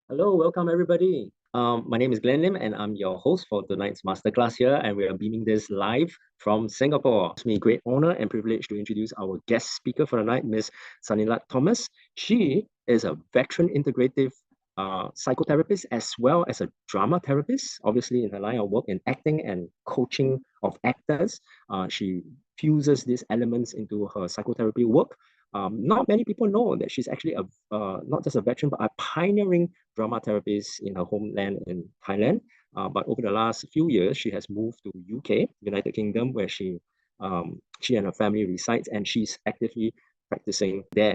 Hello, welcome everybody. My name is Glenn Lim and I'm your host for tonight's masterclass here, and we are beaming this live from Singapore. It's me great honor and privilege to introduce our guest speaker for the night, Miss Sarinrat Thomas. She is a veteran integrative psychotherapist as well as a drama therapist, obviously in her line of work in acting and coaching of actors. She fuses these elements into her psychotherapy work. Not many people know that she's actually not just a veteran, but a pioneering drama therapist in her homeland in Thailand. But over the last few years, she has moved to UK, United Kingdom, where she and her family resides, and she's actively practicing there.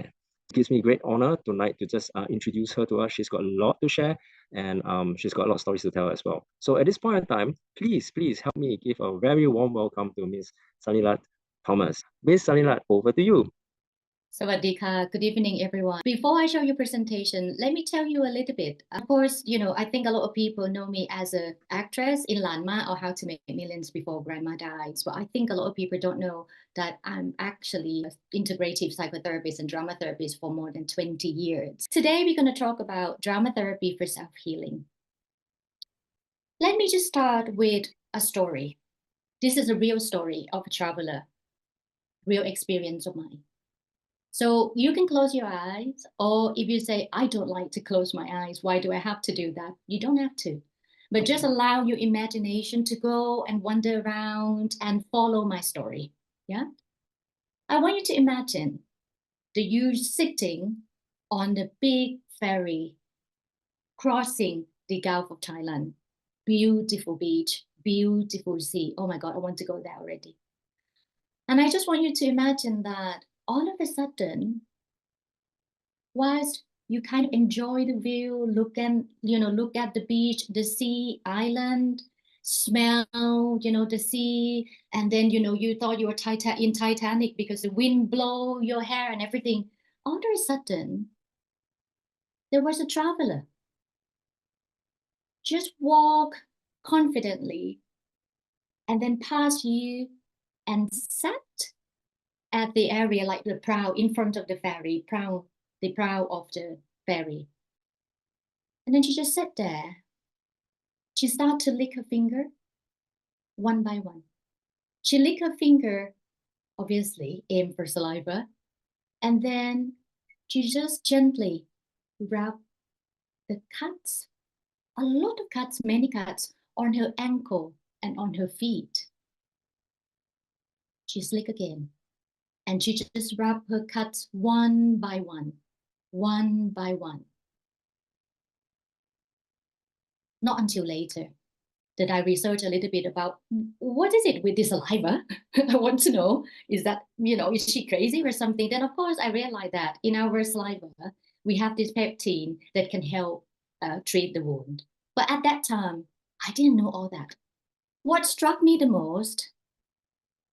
It gives me great honor tonight to just introduce her to us. She's got a lot to share, and she's got a lot of stories to tell as well. So at this point in time, please help me give a very warm welcome to Miss Sarinrat Thomas. Miss Sarinrat, over to you. Sawadika. Good evening, everyone. Before I show you presentation, let me tell you a little bit. Of course, I think a lot of people know me as an actress in Lanma or How to Make Millions Before Grandma Dies. But I think a lot of people don't know that I'm actually an integrative psychotherapist and drama therapist for more than 20 years. Today, we're going to talk about drama therapy for self-healing. Let me just start with a story. This is a real story of a traveler, real experience of mine. So you can close your eyes, or if you say, I don't like to close my eyes, why do I have to do that? You don't have to. But just allow your imagination to go and wander around and follow my story. Yeah? I want you to imagine that you sitting on the big ferry crossing the Gulf of Thailand. Beautiful beach, beautiful sea. Oh my God, I want to go there already. And I just want you to imagine that all of a sudden, whilst you kind of enjoy the view, look at the beach, the sea, island, smell, the sea, and then, you thought you were in Titanic because the wind blow your hair and everything. All of a sudden, there was a traveler. Just walk confidently and then pass you and sat at the area like the prow in front of the ferry, the prow of the ferry. And then she just sat there. She started to lick her finger one by one. She licked her finger, obviously, aim for saliva, and then she just gently rubbed the cuts, a lot of cuts, many cuts, on her ankle and on her feet. She licked again, and she just rubbed her cuts one by one, one by one. Not until later did I research a little bit about what is it with this saliva? I want to know, is that, is she crazy or something? Then of course I realized that in our saliva, we have this peptine that can help treat the wound. But at that time, I didn't know all that. What struck me the most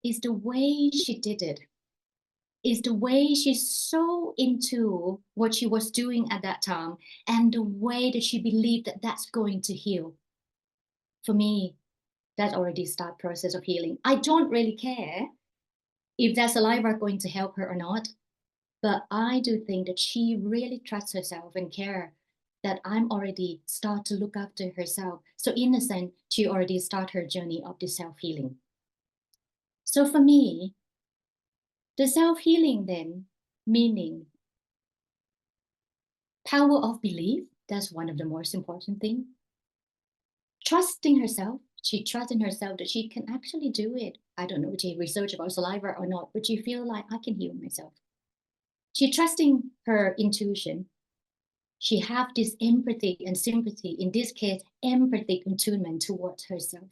is the way she did it. Is the way she's so into what she was doing at that time and the way that she believed that that's going to heal. For me, that already start process of healing. I don't really care if that saliva going to help her or not, but I do think that she really trusts herself and care that I'm already start to look after herself. So in a sense, she already start her journey of the self-healing. So for me, the self-healing then, meaning power of belief, that's one of the most important things. Trusting herself, she trusts in herself that she can actually do it. I don't know if she research about saliva or not, but she feel like I can heal myself. She trusting her intuition. She have this empathy and sympathy, in this case, empathic attunement towards herself.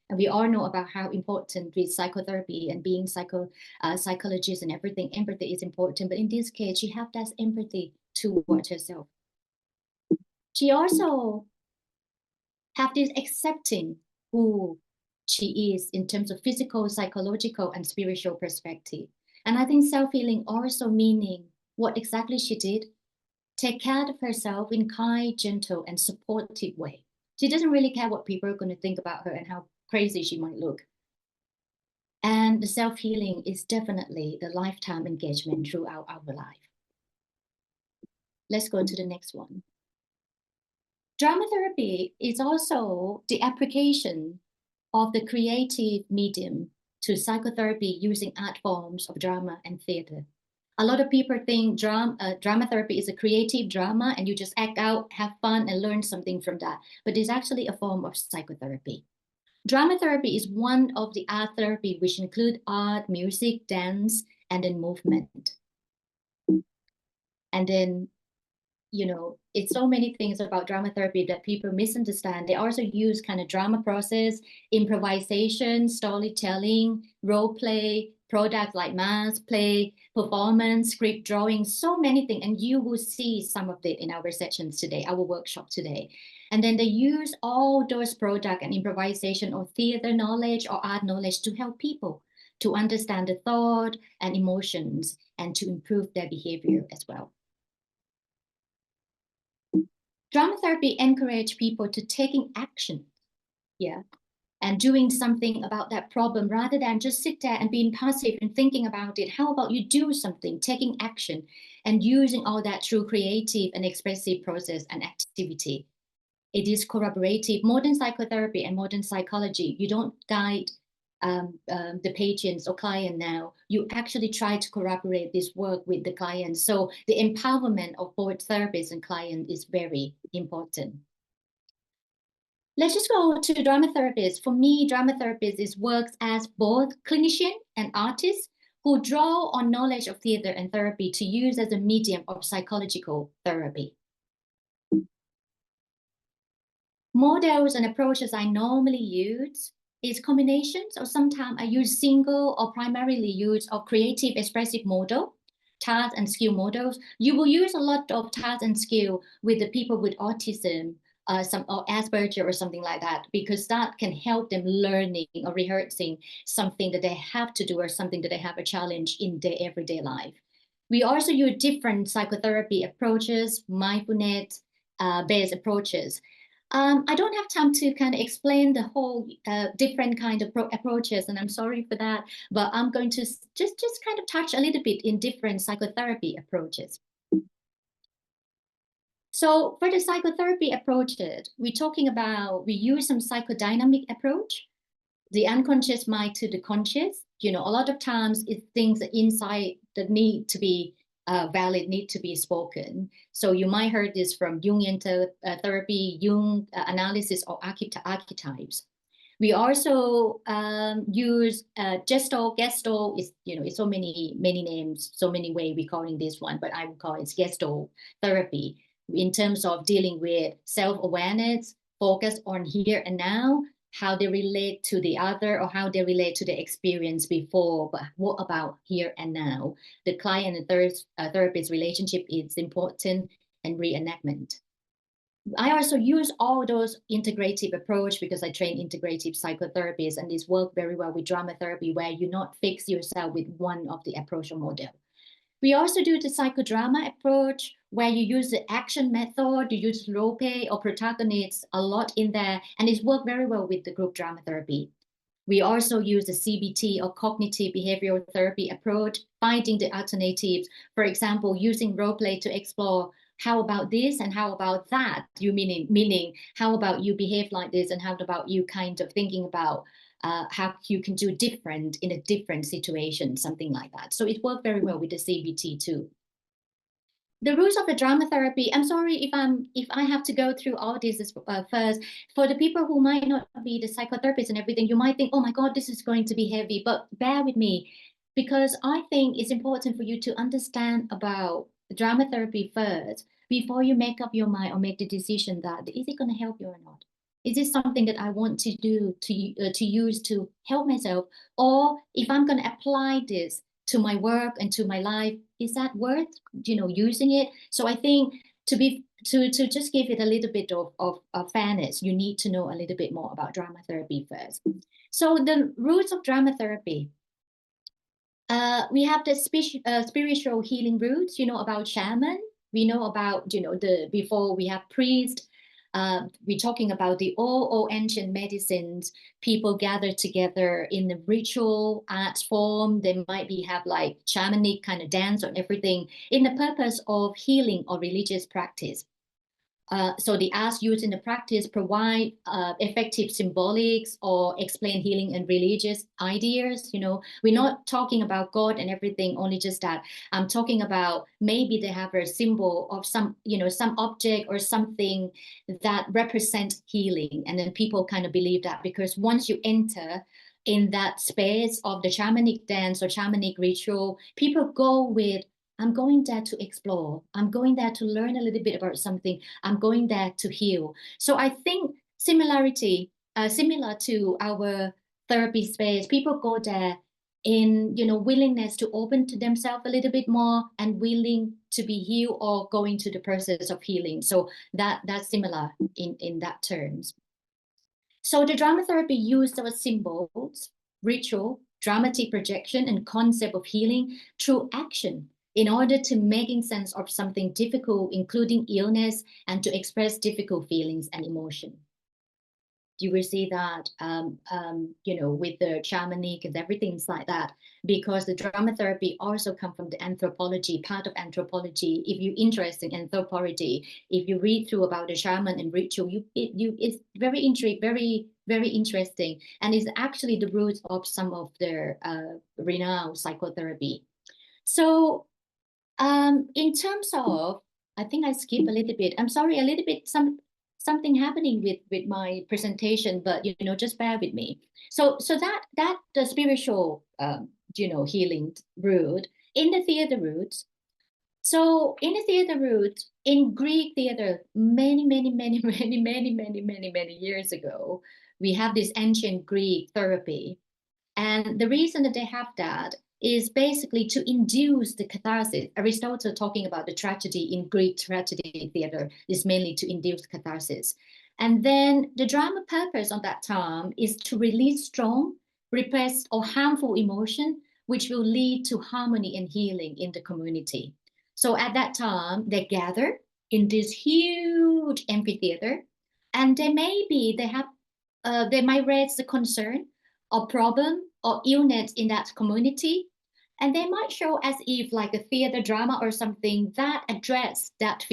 And we all know about how important with psychotherapy and being psychologist and everything, empathy is important. But in this case, she have that empathy towards herself. She also have this accepting who she is in terms of physical, psychological, and spiritual perspective. And I think self-healing also meaning what exactly she did, take care of herself in kind, gentle, and supportive way. She doesn't really care what people are going to think about her and how crazy she might look. And the self-healing is definitely the lifetime engagement throughout our life. Let's go to the next one. Drama therapy is also the application of the creative medium to psychotherapy using art forms of drama and theater. A lot of people think drama therapy is a creative drama and you just act out, have fun, and learn something from that. But it's actually a form of psychotherapy. Drama therapy is one of the art therapy which include art, music, dance, and then movement. And then, it's so many things about drama therapy that people misunderstand. They also use kind of drama process, improvisation, storytelling, role play, products like mask play, performance, script drawing, so many things. And you will see some of it in our sessions today, our workshop today. And then they use all those product and improvisation or theater knowledge or art knowledge to help people to understand the thought and emotions and to improve their behavior as well. Drama therapy encourages people to taking action, and doing something about that problem rather than just sit there and being passive and thinking about it. How about you do something, taking action, and using all that through creative and expressive process and activity. It is collaborative. Modern psychotherapy and modern psychology, you don't guide the patients or client now. You actually try to collaborate this work with the client. So the empowerment of both therapist and client is very important. Let's just go to drama therapist. For me, drama therapist works as both clinician and artist who draw on knowledge of theater and therapy to use as a medium of psychological therapy. Models and approaches I normally use is combinations, or sometimes I use single or primarily use of creative expressive model, task and skill models. You will use a lot of task and skill with the people with autism, or Asperger or something like that, because that can help them learning or rehearsing something that they have to do or something that they have a challenge in their everyday life. We also use different psychotherapy approaches, mindfulness based approaches. I don't have time to kind of explain the whole different kind of approaches, and I'm sorry for that, but I'm going to just kind of touch a little bit in different psychotherapy approaches. So for the psychotherapy approaches, we're talking about, we use some psychodynamic approach, the unconscious mind to the conscious. A lot of times it's things inside that need to be valid, need to be spoken. So you might heard this from Jungian therapy, Jung analysis of archetypes. We also use Gestalt. Gestalt is, it's so many names, so many ways we're calling this one, but I would call it Gestalt therapy in terms of dealing with self-awareness, focus on here and now, how they relate to the other or how they relate to the experience before, but what about here and now? The client and therapist relationship is important, and reenactment. I also use all those integrative approach because I train integrative psychotherapists, and this work very well with drama therapy, where you not fix yourself with one of the approach or model. We also do the psychodrama approach, where you use the action method, you use role play or protagonists a lot in there, and it's worked very well with the group drama therapy. We also use the CBT or cognitive behavioral therapy approach, finding the alternatives. For example, using role play to explore how about this and how about that? Meaning how about you behave like this and how about you kind of thinking about how you can do different in a different situation, something like that. So it worked very well with the CBT too. The rules of the drama therapy, I'm sorry if I have to go through all this first. For the people who might not be the psychotherapists and everything, you might think, oh my God, this is going to be heavy, but bear with me, because I think it's important for you to understand about drama therapy first before you make up your mind or make the decision that is it going to help you or not? Is this something that I want to do to use to help myself? Or if I'm going to apply this to my work and to my life, is that worth using it? So I think to just give it a little bit of fairness, you need to know a little bit more about drama therapy first. So the roots of drama therapy. We have the spiritual healing roots, about shaman. We know about, before we have priest. We're talking about the all ancient medicines. People gather together in the ritual art form. They might have like shamanic kind of dance or everything in the purpose of healing or religious practice. So the arts used in the practice provide effective symbolics or explain healing and religious ideas. We're not talking about God and everything, only just that. I'm talking about maybe they have a symbol of some object or something that represents healing. And then people kind of believe that, because once you enter in that space of the shamanic dance or shamanic ritual, people go with, I'm going there to explore. I'm going there to learn a little bit about something. I'm going there to heal. So I think similar to our therapy space, people go there in willingness to open to themselves a little bit more and willing to be healed or going to the process of healing. So that's similar in that terms. So the drama therapy used our symbols, ritual, dramatic projection, and concept of healing through action in order to making sense of something difficult, including illness, and to express difficult feelings and emotion. You will see that, with the shamanic and everything like that, because the drama therapy also come from the anthropology, part of anthropology. If you're interested in anthropology, if you read through about the shaman and ritual, it's very intriguing, very, very interesting. And it's actually the root of some of the renowned psychotherapy. So in terms of, I think I skipped a little bit. I'm sorry, a little bit, something happening with my presentation, but just bear with me. So that the spiritual healing route in the theater roots. So in the theater roots, in Greek theater, many years ago, we have this ancient Greek therapy. And the reason that they have that is basically to induce the catharsis. Aristotle talking about the tragedy in Greek tragedy theater is mainly to induce catharsis. And then the drama purpose on that time is to release strong, repressed, or harmful emotion, which will lead to harmony and healing in the community. So at that time, they gather in this huge amphitheater, and they might raise the concern or problem or illness in that community. And they might show as if like a theater drama or something that address that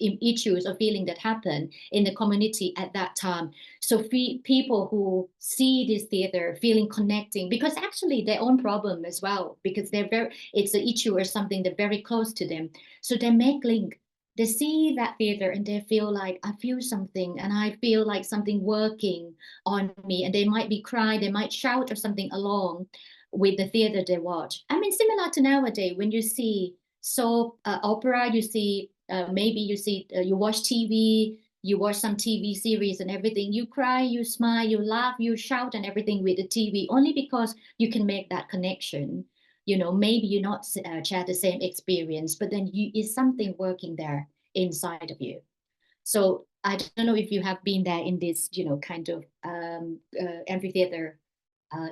issues or feeling that happen in the community at that time. So people who see this theater feeling connecting, because actually their own problem as well, because it's an issue or something that's very close to them. So they make link. They see that theater and they feel like, I feel something and I feel like something working on me, and they might be crying, they might shout or something along with the theater they watch. I mean, similar to nowadays when you see soap opera, you see maybe you watch TV, you watch some TV series and everything, you cry, you smile, you laugh, you shout and everything with the TV, only because you can make that connection. Maybe you not share the same experience, but then is something working there inside of you. So I don't know if you have been there in this, kind of amphitheater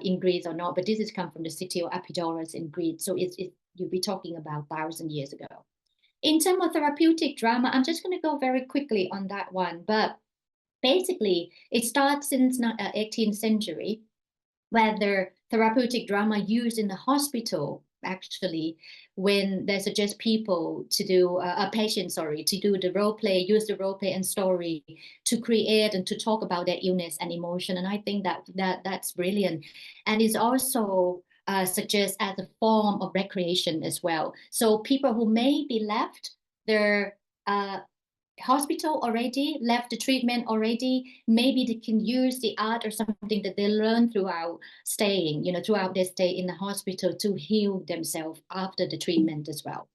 in Greece or not, but this has come from the city of Epidaurus in Greece. So you'll be talking about 1,000 years ago. In terms of therapeutic drama, I'm just going to go very quickly on that one. But basically, it starts since 18th century, where the therapeutic drama used in the hospital, actually, when they suggest people to do a patient, to do the role play, use the role play and story to create and to talk about their illness and emotion. And I think that's brilliant. And it's also suggests as a form of recreation as well. So people who may be left their hospital already, left the treatment already, maybe they can use the art or something that they learned throughout staying, throughout their stay in the hospital to heal themselves after the treatment as well.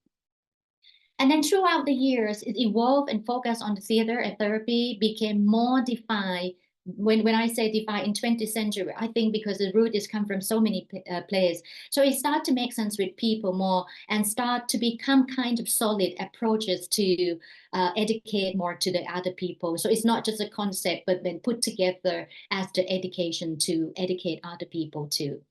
And then throughout the years, it evolved and focused on the theater and therapy became more defined. When I say defined in 20th century, I think because the root is come from so many places. So it started to make sense with people more and start to become kind of solid approaches to educate more to the other people. So it's not just a concept, but then put together as the education to educate other people too.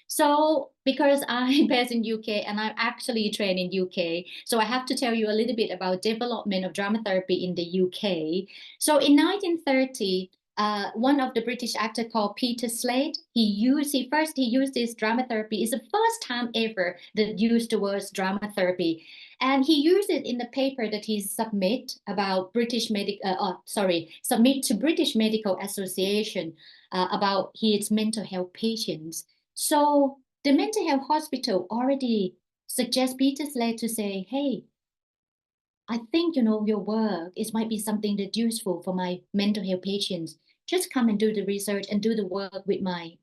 So because I'm based in UK and I'm actually trained in UK, so I have to tell you a little bit about development of drama therapy in the UK. So in 1930, one of the British actor called Peter Slade, he used this drama therapy. It's the first time ever that used the words drama therapy. And he used it in the paper that he submit about submit to British Medical Association about his mental health patients. So the mental health hospital already suggests Peter Slade to say, hey, I think, your work might be something that's useful for my mental health patients. Just come and do the research and do the work with my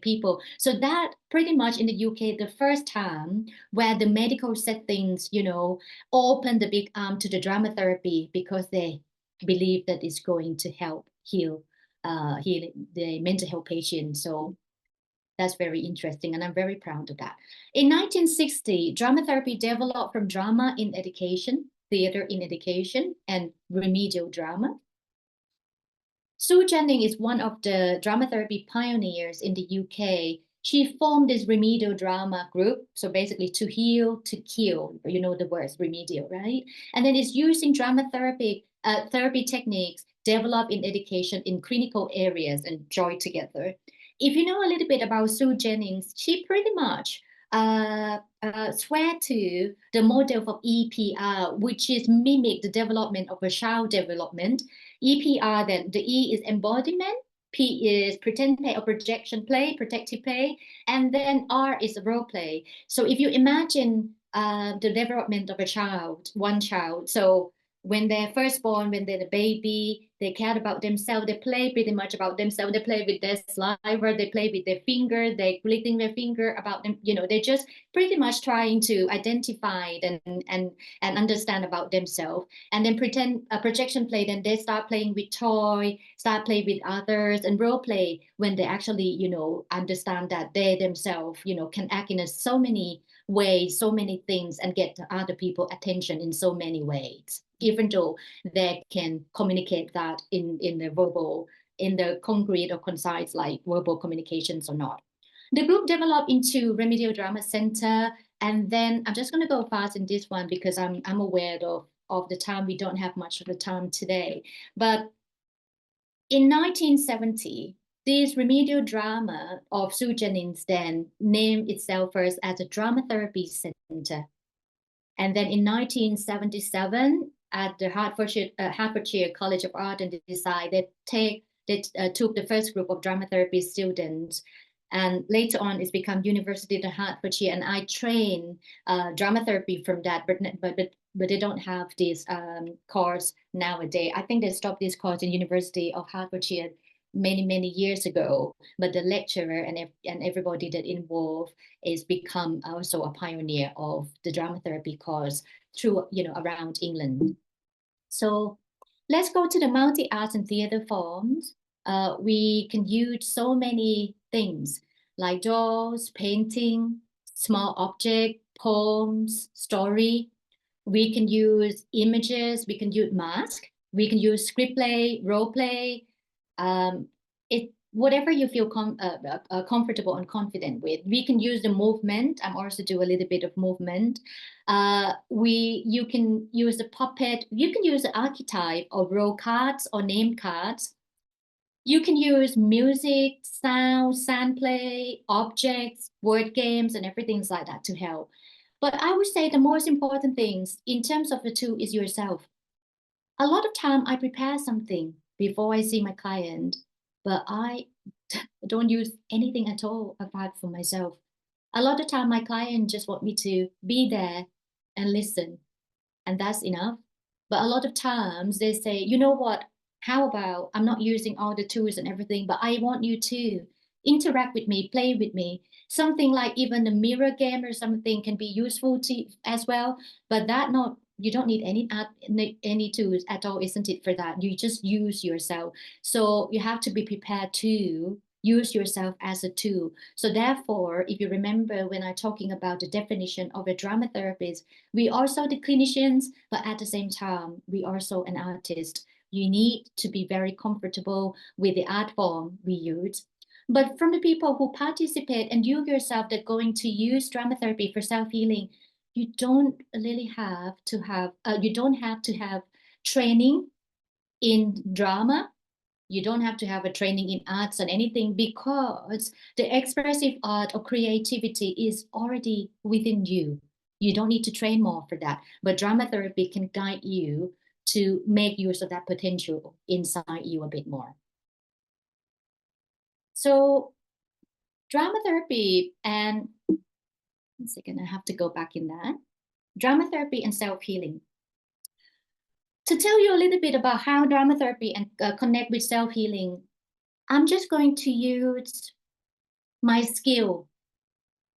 people. So that pretty much in the UK, the first time where the medical settings, open the big arm to the drama therapy because they believe that it's going to help heal the mental health patients. So that's very interesting, and I'm very proud of that. In 1960, drama therapy developed from drama in education, theater in education, and remedial drama. Sue Jennings is one of the drama therapy pioneers in the UK. She formed this remedial drama group, so basically to heal, to kill, you know the words remedial, right? And then it's using drama therapy techniques developed in education in clinical areas and joined together. If you know a little bit about Sue Jennings, she pretty much swear to the model of EPR, which is mimic the development of a child development. EPR, then the E is embodiment, P is pretend play or projection play, protective play, and then R is role play. So if you imagine the development of a child, one child, so when they're first born, when they're the baby, they care about themselves. They play pretty much about themselves. They play with their saliva. They play with their finger. They're licking their finger about them. They're just pretty much trying to identify and understand about themselves. And then pretend projection play. Then they start playing with toy, start playing with others, and role play when they actually understand that they themselves can act in so many ways, so many things, and get other people attention in so many ways, even though they can communicate that in the verbal, in the concrete or concise like verbal communications or not. The group developed into Remedial Drama Center, and then I'm just going to go fast in this one because I'm aware of the time. We don't have much of the time today, but in 1970, this remedial drama of Sue Jennings then named itself first as a Dramatherapy Center. And then in 1977, at the Hertfordshire College of Art and Design, they took the first group of drama therapy students. And later on, it's become University of Hertfordshire, and I train drama therapy from that, but they don't have this course nowadays. I think they stopped this course in University of Hertfordshire many years ago, but the lecturer and everybody that involved is become also a pioneer of the drama therapy course through around England. So let's go to the multi-arts and theater forms. We can use so many things like dolls, painting, small object, poems, story. We can use images, we can use mask, we can use script play, role play, whatever you feel comfortable and confident with. We can use the movement. I'm also do a little bit of movement. You can use the puppet. You can use the archetype or role cards or name cards. You can use music, sound play, objects, word games, and everything like that to help. But I would say the most important things in terms of the two is yourself. A lot of time I prepare something before I see my client, but I don't use anything at all apart from myself. A lot of time my client just want me to be there and listen, and that's enough. But a lot of times they say, you know what, how about I'm not using all the tools and everything, but I want you to interact with me, play with me. Something like even a mirror game or something can be useful to as well, but that not you don't need any tools at all, isn't it, for that? You just use yourself. So you have to be prepared to use yourself as a tool. So therefore, if you remember when I'm talking about the definition of a drama therapist, we also the clinicians, but at the same time, we also an artist. You need to be very comfortable with the art form we use. But from the people who participate and you yourself that going to use drama therapy for self-healing, you don't really have to have training in drama. You don't have to have a training in arts and anything, because the expressive art or creativity is already within you. You don't need to train more for that. But drama therapy can guide you to make use of that potential inside you a bit more. So drama therapy and, 1 second, I have to go back in that. Drama therapy and self-healing. To tell you a little bit about how drama therapy and connect with self-healing, I'm just going to use my skill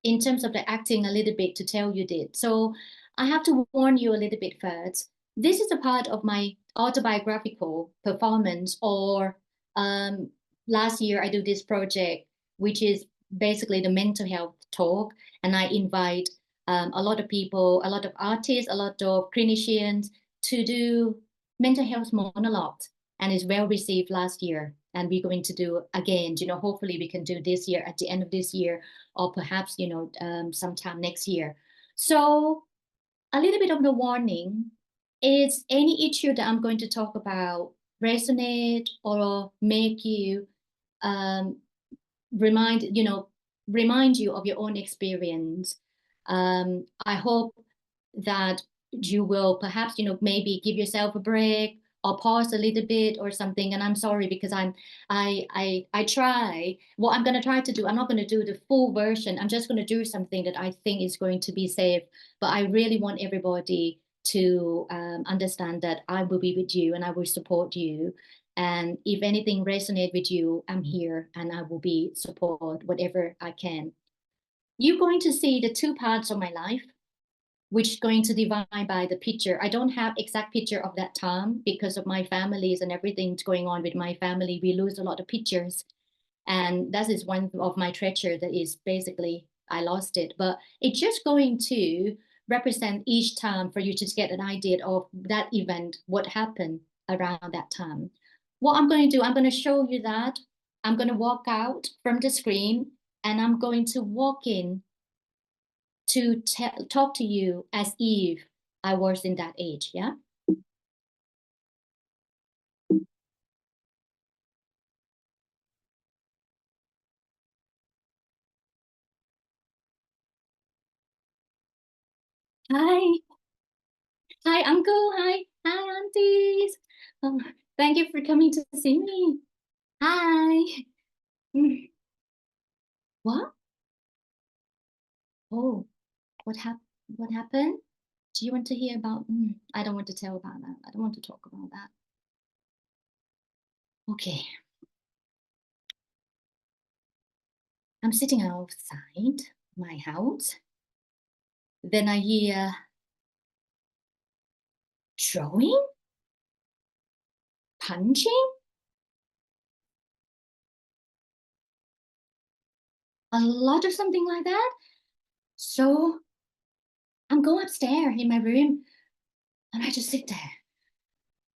in terms of the acting a little bit to tell you this. So I have to warn you a little bit first. This is a part of my autobiographical performance, or um, last year I do this project, which is basically the mental health talk. And I invite a lot of people, a lot of artists, a lot of clinicians to do mental health monologues. And it's well received last year. And we're going to do again, hopefully we can do this year at the end of this year, or perhaps, sometime next year. So a little bit of the warning is any issue that I'm going to talk about resonate or make you um, remind you of your own experience. I hope that you will perhaps, maybe give yourself a break or pause a little bit or something. And I'm sorry, because I try what I'm going to try to do. I'm not going to do the full version. I'm just going to do something that I think is going to be safe. But I really want everybody to understand that I will be with you and I will support you. And if anything resonate with you, I'm here and I will be support whatever I can. You're going to see the two parts of my life, which is going to divide by the picture. I don't have exact picture of that time because of my families and everything going on with my family. We lose a lot of pictures. And that is one of my treasure that is basically, I lost it. But it's just going to represent each time for you to get an idea of that event, what happened around that time. What I'm going to do, I'm going to show you that. I'm going to walk out from the screen and I'm going to walk in to talk to you as if I was in that age, yeah? Hi, hi, uncle, hi, aunties. Oh, thank you for coming to see me. Hi. Mm. What? Oh, what happened? Do you want to hear about? I don't want to tell about that. I don't want to talk about that. Okay. I'm sitting outside my house. Then I hear throwing, punching, a lot of something like that. So I'm going upstairs in my room and I just sit there.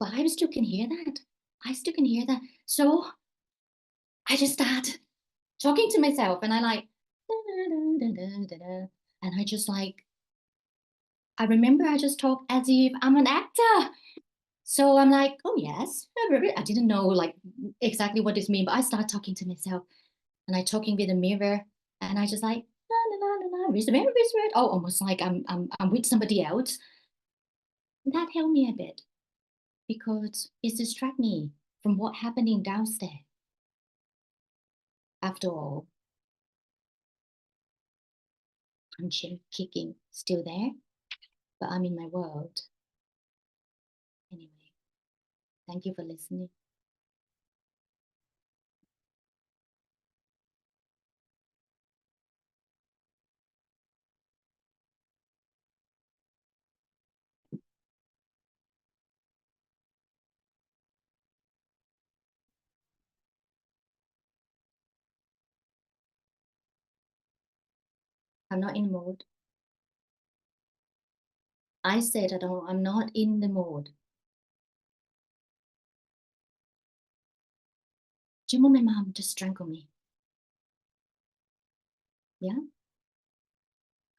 But I still can hear that. I still can hear that. So I just start talking to myself and I like, and I just like, I remember I just talk as if I'm an actor. So I'm like, oh yes, I didn't know like exactly what this means, but I start talking to myself and I talking with a mirror and I just like, la la la la, whisper, whisper. Oh, almost like I'm with somebody else. That helped me a bit because it distract me from what happening downstairs. After all, punching, kicking, still there, but I'm in my world. Anyway, thank you for listening. I'm not in the mode. I said I'm not in the mode. Do you know my mom just strangled me? Yeah?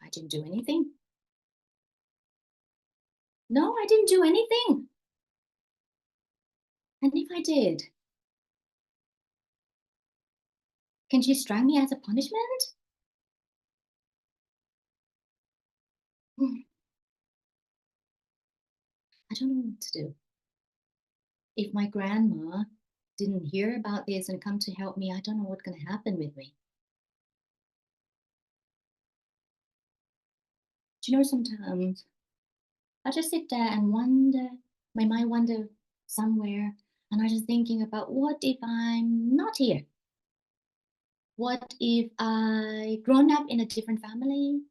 I didn't do anything. No, I didn't do anything. And if I did, Can she strike me as a punishment? I don't know what to do. If my grandma didn't hear about this and come to help me, I don't know what's going to happen with me. Do you know, sometimes I just sit there and wonder, my mind wander somewhere, and I just thinking about what if I'm not here? What if I grown up in a different family?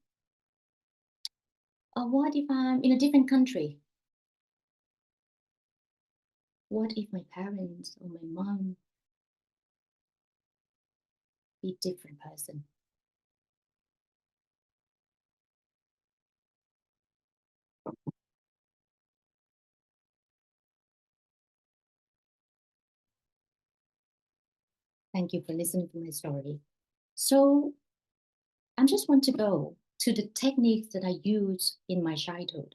Or what if I'm in a different country? What if my parents or my mom be different person? Thank you for listening to my story. So I just want to go to the techniques that I used in my childhood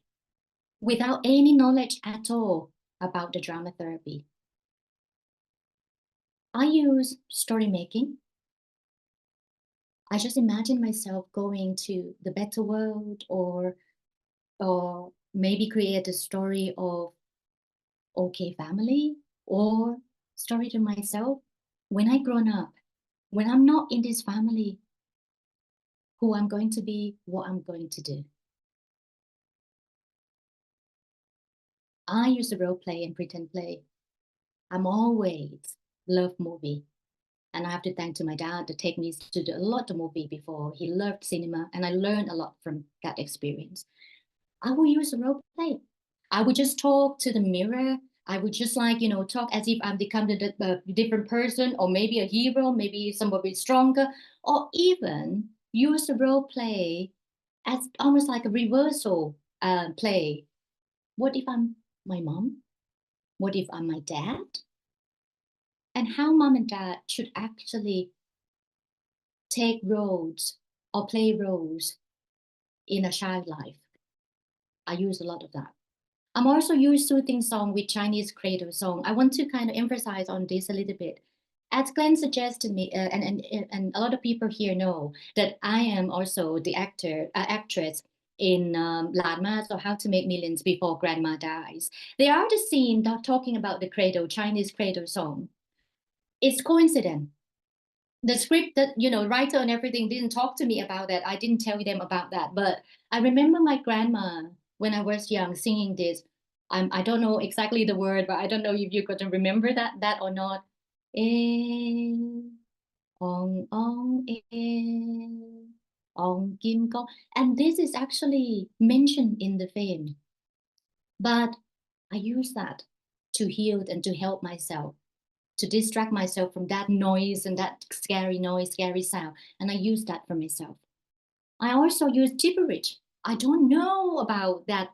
without any knowledge at all about the drama therapy. I use story making. I just imagine myself going to the better world, or maybe create a story of okay family, or story to myself when I grown up, when I'm not in this family, who I'm going to be, what I'm going to do. I use the role play and pretend play. I'm always love movie. And I have to thank to my dad to take me to a lot of movie before. He loved cinema, and I learned a lot from that experience. I will use a role play. I would just talk to the mirror. I would just talk as if I'm becoming a different person, or maybe a hero, maybe somebody stronger, or even use the role play as almost like a reversal play. What if I'm my mom? What if I'm my dad? And how mom and dad should actually take roles or play roles in a child life. I use a lot of that. I'm also use soothing song with Chinese cradle song. I want to kind of emphasize on this a little bit. As Glenn suggested me, and a lot of people here know that I am also the actress in Lan Ma, so How to Make Millions Before Grandma Dies. They are the scene that talking about the cradle, Chinese cradle song. It's coincidence. The script that writer and everything didn't talk to me about that. I didn't tell them about that, but I remember my grandma when I was young singing this. I don't know exactly the word, but I don't know if you're going to remember that or not. Eh, ong ong ong kim ko. And this is actually mentioned in the film, but I use that to heal and to help myself, to distract myself from that noise and that scary noise, scary sound. And I use that for myself. I also use gibberish. I don't know about that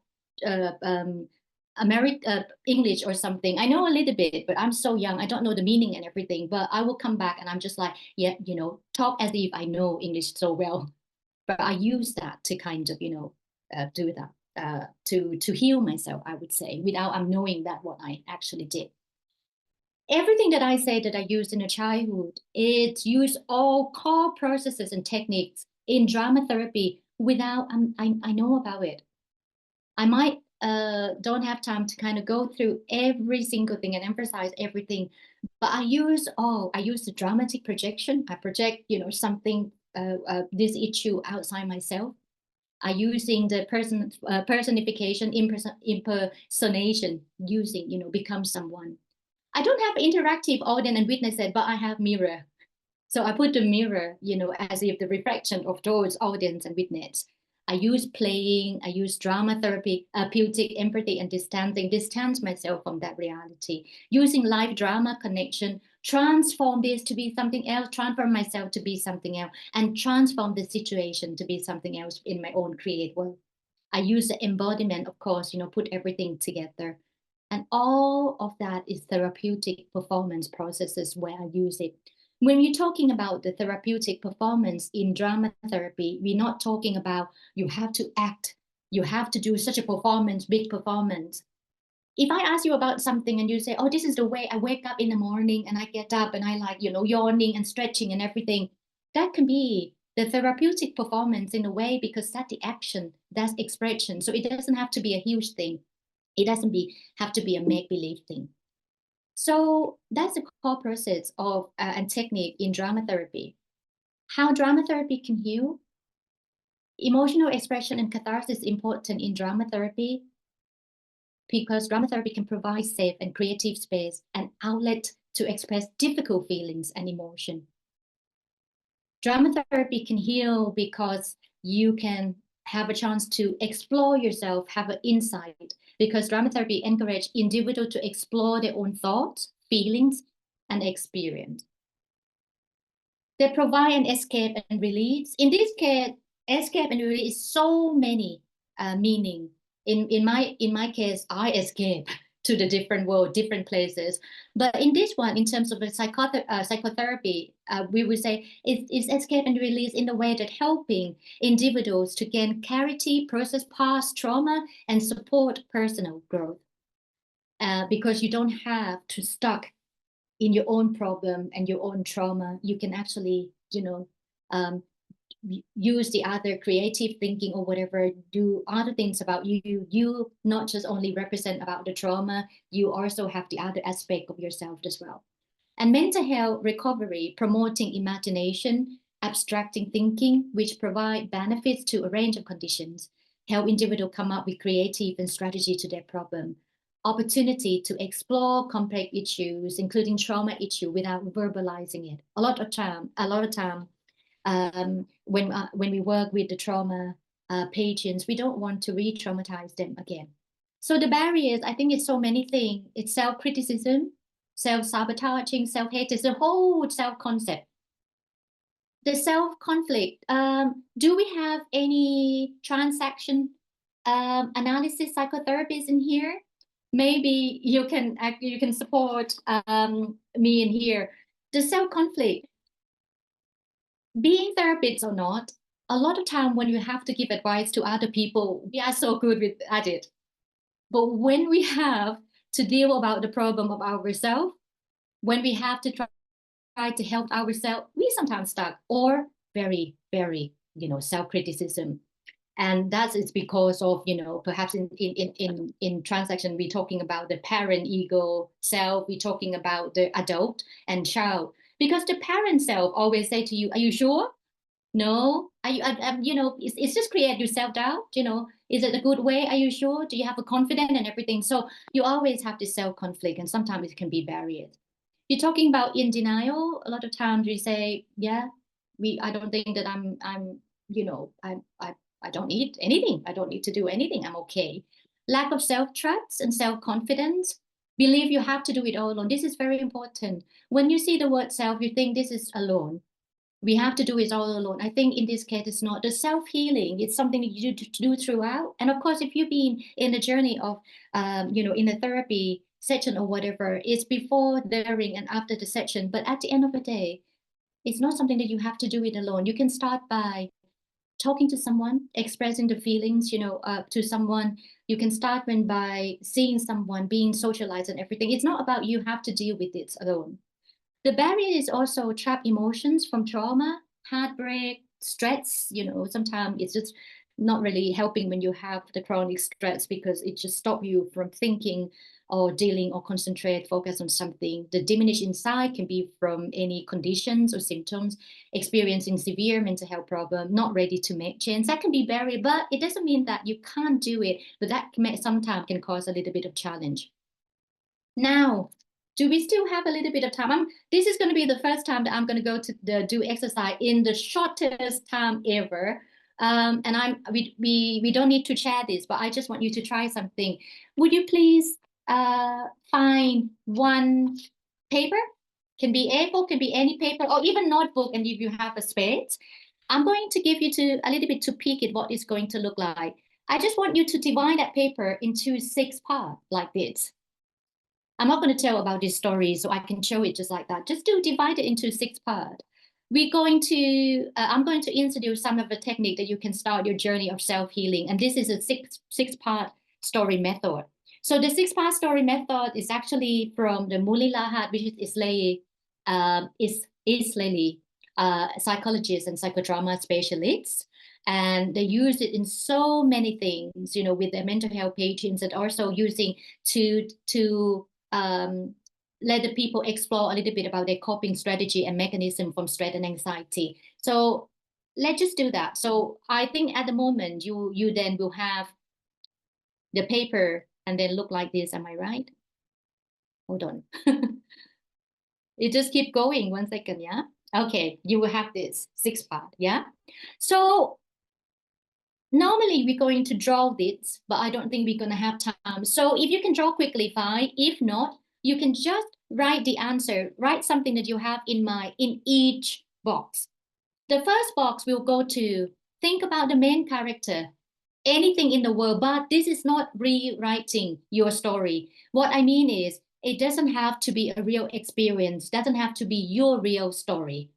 English or something. I know a little bit, but I'm so young. I don't know the meaning and everything. But I will come back and I'm just like, yeah, talk as if I know English so well. But I use that to kind of, do that. To heal myself, I would say, without I'm knowing that what I actually did. Everything that I say that I used in a childhood, it used all core processes and techniques in drama therapy without I know about it. I might don't have time to kind of go through every single thing and emphasize everything, but I use the dramatic projection. I project, something, this issue outside myself. I using the personification, impersonation, using, become someone. I don't have interactive audience and witness it, but I have mirror. So I put the mirror, as if the reflection of those audience and witness. I use playing, I use drama therapy, therapeutic empathy and distance myself from that reality. Using live drama connection, transform this to be something else, transform myself to be something else, and transform the situation to be something else in my own creative world. I use the embodiment, of course, put everything together. And all of that is therapeutic performance processes where I use it. When you're talking about the therapeutic performance in drama therapy, we're not talking about you have to act, you have to do such a performance, big performance. if I ask you about something and you say, oh, this is the way I wake up in the morning and I get up and I like, yawning and stretching and everything, that can be the therapeutic performance in a way, because that's the action, that's expression. So it doesn't have to be a huge thing. It doesn't have to be a make-believe thing. So that's the core process of and technique in drama therapy. How drama therapy can heal? Emotional expression and catharsis is important in drama therapy because drama therapy can provide safe and creative space and outlet to express difficult feelings and emotion. Drama therapy can heal because you can have a chance to explore yourself, have an insight, because drama therapy encourages individuals to explore their own thoughts, feelings, and experience. They provide an escape and release. In this case, escape and release is so many meaning. In my case, I escape to the different world, different places. But in this one, in terms of the psychotherapy, we would say it's escape and release in the way that helping individuals to gain clarity, process past trauma, and support personal growth. Because you don't have to stuck in your own problem and your own trauma. You can actually, use the other creative thinking or whatever, do other things about you not just only represent about the trauma, you also have the other aspect of yourself as well. And mental health recovery, promoting imagination, abstracting thinking, which provide benefits to a range of conditions, help individuals come up with creative and strategy to their problem, opportunity to explore complex issues, including trauma issue, without verbalizing it. A lot of time, when we work with the trauma patients, we don't want to re-traumatize them again. So the barriers, I think it's so many things. It's self-criticism, self-sabotaging, self-hate, it's a whole self-concept. The self-conflict, do we have any transaction analysis psychotherapists in here? Maybe you can support me in here. The self-conflict, being therapists or not, a lot of time when you have to give advice to other people, we are so good at it. But when we have to deal about the problem of ourselves, when we have to try to help ourselves, we sometimes stuck or very, very, self-criticism. And that is because of, perhaps in transaction, we're talking about the parent ego self, we're talking about the adult and child. Because the parent self always say to you, are you sure? No, it's just create your self-doubt, is it a good way? Are you sure? Do you have a confidence and everything? So you always have this self-conflict, and sometimes it can be barriers. You're talking about in denial. A lot of times we say, yeah, I don't think that I don't need anything. I don't need to do anything. I'm okay. Lack of self-trust and self-confidence. Believe you have to do it all alone. This is very important. When you see the word self, you think this is alone. We have to do it all alone. I think in this case, it's not. The self-healing, it's something that you do throughout. And of course, if you've been in the journey of, in a therapy session or whatever, it's before, during, and after the session. But at the end of the day, it's not something that you have to do it alone. You can start by talking to someone, expressing the feelings, to someone. You can start by seeing someone, being socialized and everything. It's not about you have to deal with it alone. The barrier is also trapped emotions from trauma, heartbreak, stress. Sometimes it's just not really helping when you have the chronic stress, because it just stops you from thinking or dealing or concentrate, focus on something. The diminished insight can be from any conditions or symptoms, experiencing severe mental health problem, not ready to make change. That can be barrier, but it doesn't mean that you can't do it, but that sometimes can cause a little bit of challenge. Now, do we still have a little bit of time? This is going to be the first time that I'm going to go to do exercise in the shortest time ever. And we don't need to share this, but I just want you to try something. Would you please find one paper? Can be A4, can be any paper, or even notebook, and if you have a space. I'm going to give you a little bit to peek at what it's going to look like. I just want you to divide that paper into 6 parts like this. I'm not going to tell about this story, so I can show it just like that. Just divide it into 6 parts. I'm going to introduce some of the technique that you can start your journey of self-healing. And this is a six part story method. So the six-part story method is actually from the Muli Lahat, which is Israeli psychologists and psychodrama specialists. And they use it in so many things, you know, with their mental health patients, and also using to let the people explore a little bit about their coping strategy and mechanism from stress and anxiety. So let's just do that. So I think at the moment you then will have the paper and then look like this. Am I right? Hold on. You just keep going 1 second, yeah? Okay, you will have this six part, yeah? So normally we're going to draw this, but I don't think we're going to have time. So if you can draw quickly, fine. If not, you can just write the answer, write something that you have in mind in each box. The first box will go to think about the main character, anything in the world, but this is not rewriting your story. What I mean is, it doesn't have to be a real experience, doesn't have to be your real story,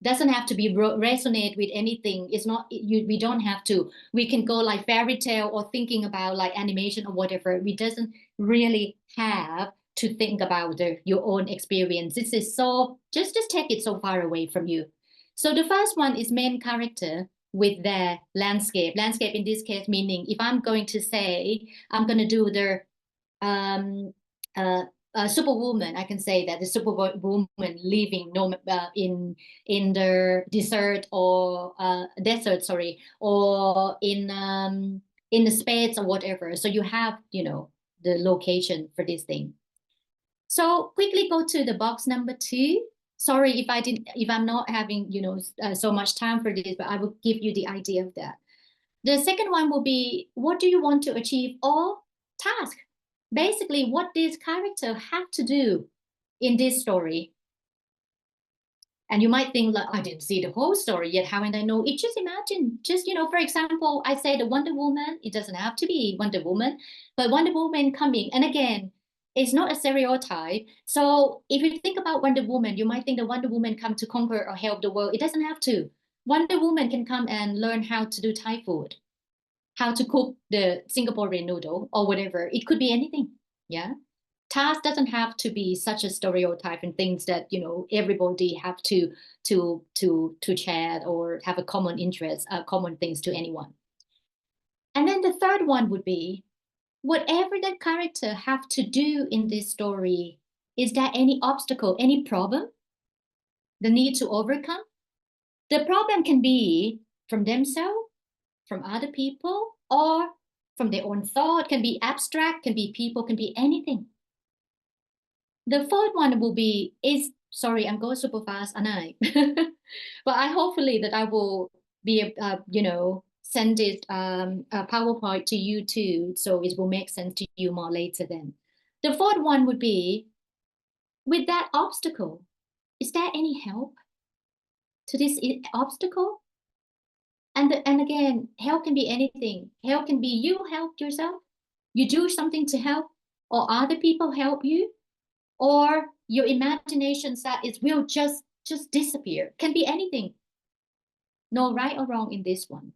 doesn't have to be resonate with anything. It's not we don't have to. We can go like fairy tale or thinking about like animation or whatever. We doesn't really have to think about your own experience. This is so just take it so far away from you. So the first one is main character with their landscape. Landscape in this case meaning if I'm going to say I'm going to do the um superwoman, I can say that the superwoman living in the desert or desert, sorry, or in the space or whatever. So you have, you know, the location for this thing. So quickly go to the box number 2. Sorry if I'm not having, you know, so much time for this, but I will give you the idea of that. The second one will be, what do you want to achieve or task? Basically, what this character have to do in this story. And you might think, like, I didn't see the whole story yet. How would I know? It just imagine, just, you know, for example, I say the Wonder Woman, it doesn't have to be Wonder Woman, but Wonder Woman coming. And again, it's not a stereotype. So if you think about Wonder Woman, you might think the Wonder Woman come to conquer or help the world. It doesn't have to. Wonder Woman can come and learn how to do Thai food, how to cook the Singaporean noodle or whatever. It could be anything. Yeah. Task doesn't have to be such a stereotype and things that, you know, everybody have to share or have a common interest, common things to anyone. And then the third one would be, whatever that character have to do in this story, is there any obstacle, any problem the need to overcome? The problem can be from themselves, from other people, or from their own thought, can be abstract, can be people, can be anything. The fourth one will be is, sorry, I'm going super fast, and but I hopefully that I will be, you know, send it a PowerPoint to you too, so it will make sense to you more later then. The fourth one would be, with that obstacle, is there any help to this obstacle? And again, help can be anything. Help can be you help yourself, you do something to help, or other people help you, or your imagination that it will just disappear. Can be anything. No right or wrong in this one.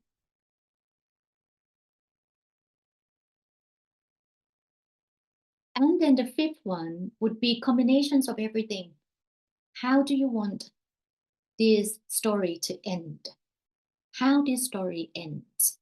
And then the fifth one would be combinations of everything. How do you want this story to end? How this story ends?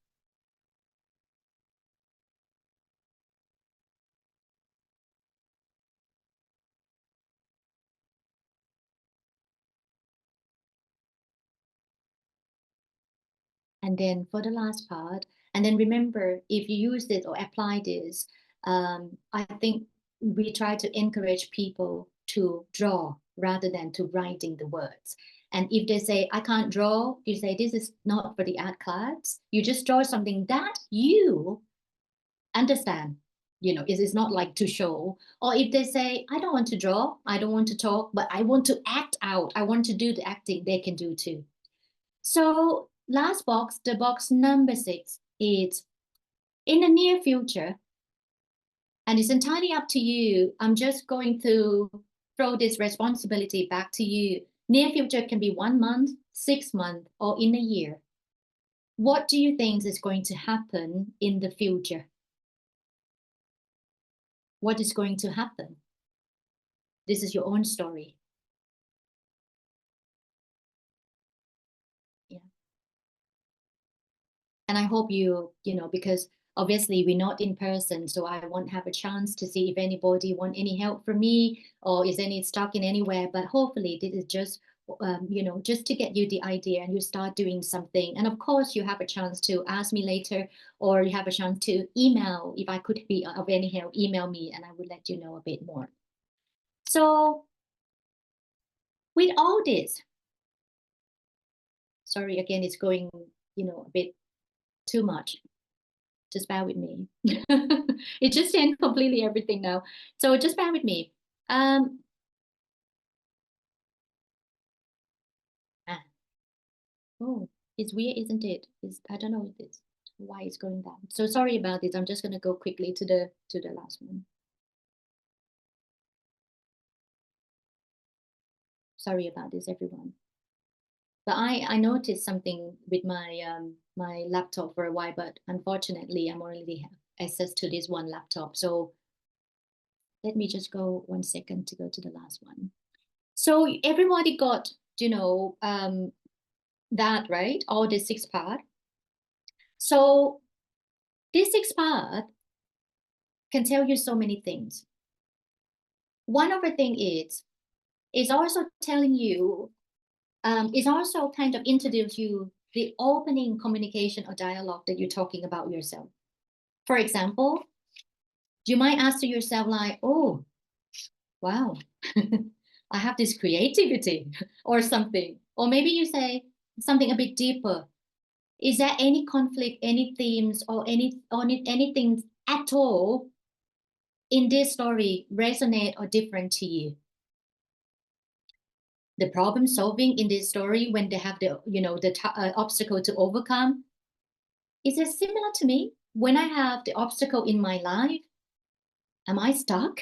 And then for the last part, and then remember, if you use this or apply this, I think we try to encourage people to draw rather than to writing the words. And if they say, I can't draw, you say, this is not for the art class. You just draw something that you understand. You know, it is not like to show. Or if they say, I don't want to draw, I don't want to talk, but I want to act out, I want to do the acting, they can do too. So last box, the box number 6 is in the near future, and it's entirely up to you. I'm just going to throw this responsibility back to you. Near future can be 1 month, 6 months, or in a year. What do you think is going to happen in the future? what is going to happen. This is your own story. Yeah. And I hope because obviously we're not in person, so I won't have a chance to see if anybody want any help from me or is any stuck in anywhere. But hopefully this is just, just to get you the idea and you start doing something. And of course you have a chance to ask me later, or you have a chance to email. If I could be of any help, email me and I would let you know a bit more. So with all this, sorry, again, it's going, a bit too much. Just bear with me. It just changed completely everything now. So just bear with me. Ah, oh, it's weird, isn't it? I don't know why it's going down. So sorry about this. I'm just gonna go quickly to the last one. Sorry about this, everyone. But I noticed something with my laptop for a while, but unfortunately I'm only have access to this one laptop. So let me just go 1 second to go to the last one. So everybody got, that, right? All the 6 part. So this 6 part can tell you so many things. One of the thing is also telling you, is also kind of introduce you the opening communication or dialogue that you're talking about yourself. For example, you might ask to yourself like, oh, wow, I have this creativity or something. Or maybe you say something a bit deeper. Is there any conflict, any themes, or anything at all in this story resonate or different to you? The problem solving in this story when they have the obstacle to overcome, is it similar to me? When I have the obstacle in my life, am I stuck?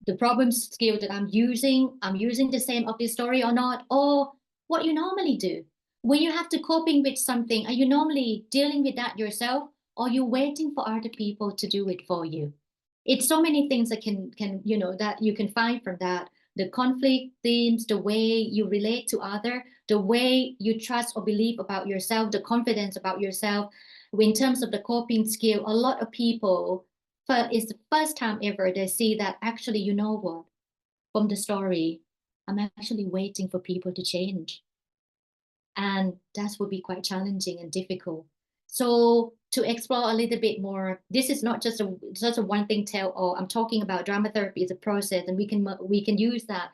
The problem skill that I'm using the same of this story or not? Or what you normally do? When you have to coping with something, are you normally dealing with that yourself, or are you waiting for other people to do it for you? It's so many things that can that you can find from that. The conflict themes, the way you relate to other, the way you trust or believe about yourself, the confidence about yourself. In terms of the coping skill, a lot of people, it's the first time ever they see that actually, you know what, from the story, I'm actually waiting for people to change. And that would be quite challenging and difficult. So to explore a little bit more, this is not just a one thing tell all. I'm talking about drama therapy as a process, and we can use that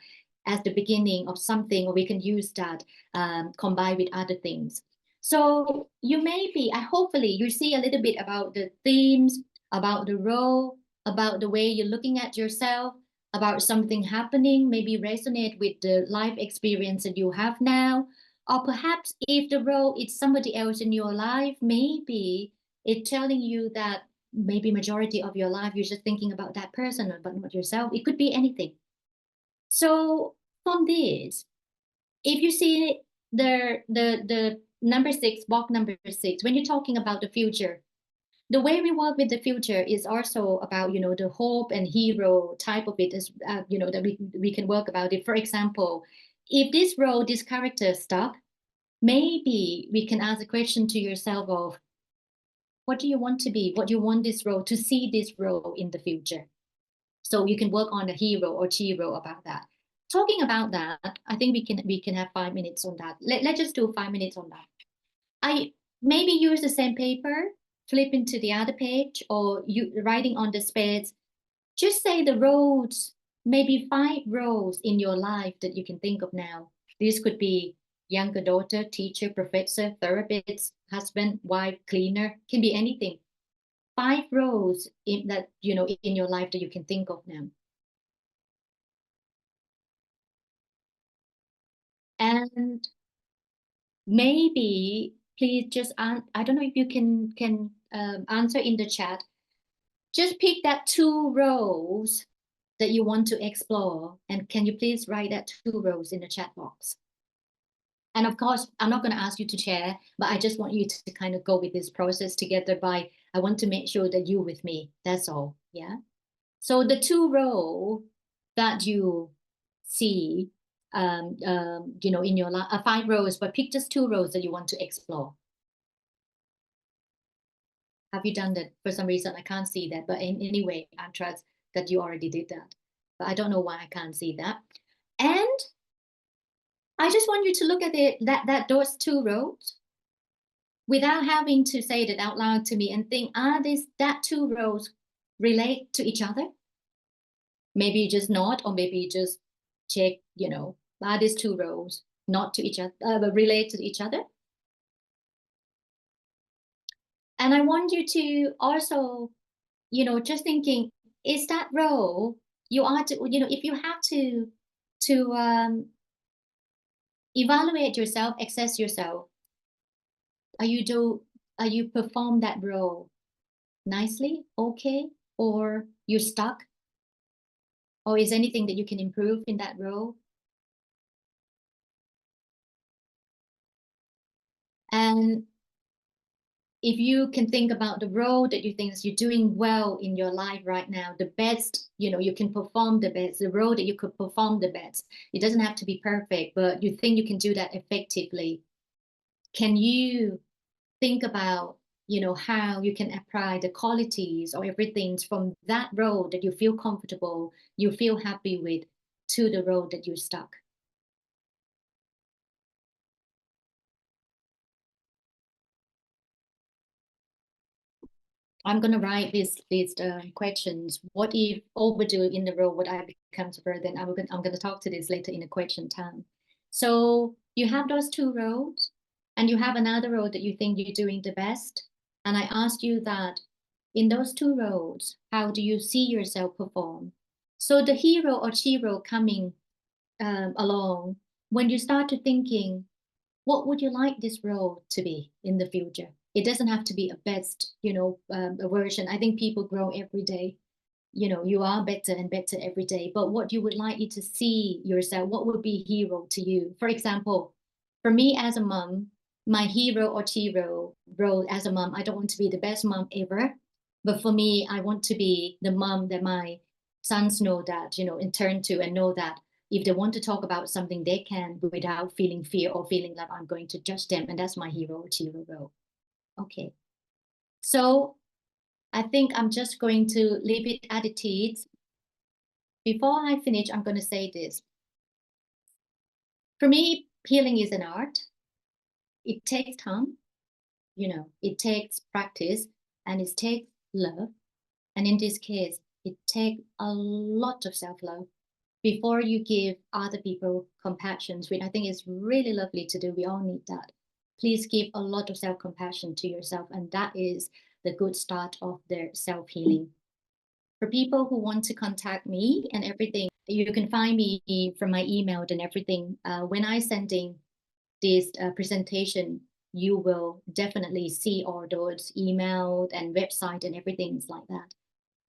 as the beginning of something, or we can use that combined with other things. So you maybe, hopefully you see a little bit about the themes, about the role, about the way you're looking at yourself, about something happening, maybe resonate with the life experience that you have now. Or perhaps if the role is somebody else in your life, maybe it's telling you that maybe majority of your life you're just thinking about that person but not yourself. It could be anything. So from this, if you see the number 6, box number 6, when you're talking about the future, the way we work with the future is also about the hope and hero type of it is that we can work about it. For example, if this role, this character stuck, maybe we can ask a question to yourself of, what do you want to be? What do you want this role to see this role in the future? So you can work on the hero or hero about that. Talking about that, I think we can have 5 minutes on that. Let's just do 5 minutes on that. I maybe use the same paper, flip into the other page, or you writing on the space. Just say the roles, maybe 5 roles in your life that you can think of now. This could be younger daughter, teacher, professor, therapist, husband, wife, cleaner, can be anything. 5 roles in that, in your life that you can think of now. And maybe please just, I don't know if you can answer in the chat. Just pick that 2 roles that you want to explore. And can you please write that 2 roles in the chat box? And of course, I'm not going to ask you to share, but I just want you to kind of go with this process together I want to make sure that you're with me. That's all. Yeah. So the two roles that you see, in your life, 5 roles, but pick just 2 roles that you want to explore. Have you done that? For some reason, I can't see that. But anyway, I trust that you already did that. But I don't know why I can't see that. And I just want you to look at those 2 roles without having to say it out loud to me and think, that 2 roles relate to each other? Maybe you just nod, or maybe you just check, are these 2 roles not to each other, but relate to each other? And I want you to also, just thinking, is that role you are to, if you have to evaluate yourself, assess yourself, are you perform that role nicely, okay, or you're stuck, or is anything that you can improve in that role? And if you can think about the role that you think is you're doing well in your life right now, the best, you can perform the best, the role that you could perform the best. It doesn't have to be perfect, but you think you can do that effectively. Can you think about, how you can apply the qualities or everything from that role that you feel comfortable, you feel happy with, to the role that you're stuck? I'm going to write these questions. What if overdo in the role would I become a burden? I'm going to talk to this later in the question time. So you have those 2 roles, and you have another role that you think you're doing the best. And I asked you that in those 2 roles, how do you see yourself perform? So the hero or hero coming along, when you start to thinking, what would you like this role to be in the future? It doesn't have to be a best, a version. I think people grow every day. You are better and better every day. But what you would like you to see yourself, what would be hero to you? For example, for me as a mom, my hero or hero role as a mom, I don't want to be the best mom ever. But for me, I want to be the mom that my sons know that, in turn to, and know that if they want to talk about something, they can without feeling fear or feeling like I'm going to judge them. And that's my hero or hero role. Okay. So I think I'm just going to leave it at it is. Before I finish, I'm going to say this. For me, healing is an art. It takes time, it takes practice, and it takes love. And in this case, it takes a lot of self-love before you give other people compassion, which I think is really lovely to do. We all need that. Please give a lot of self-compassion to yourself, and that is the good start of their self-healing. For people who want to contact me and everything, you can find me from my email and everything. When I sending this presentation, you will definitely see all those emails and website and everything like that.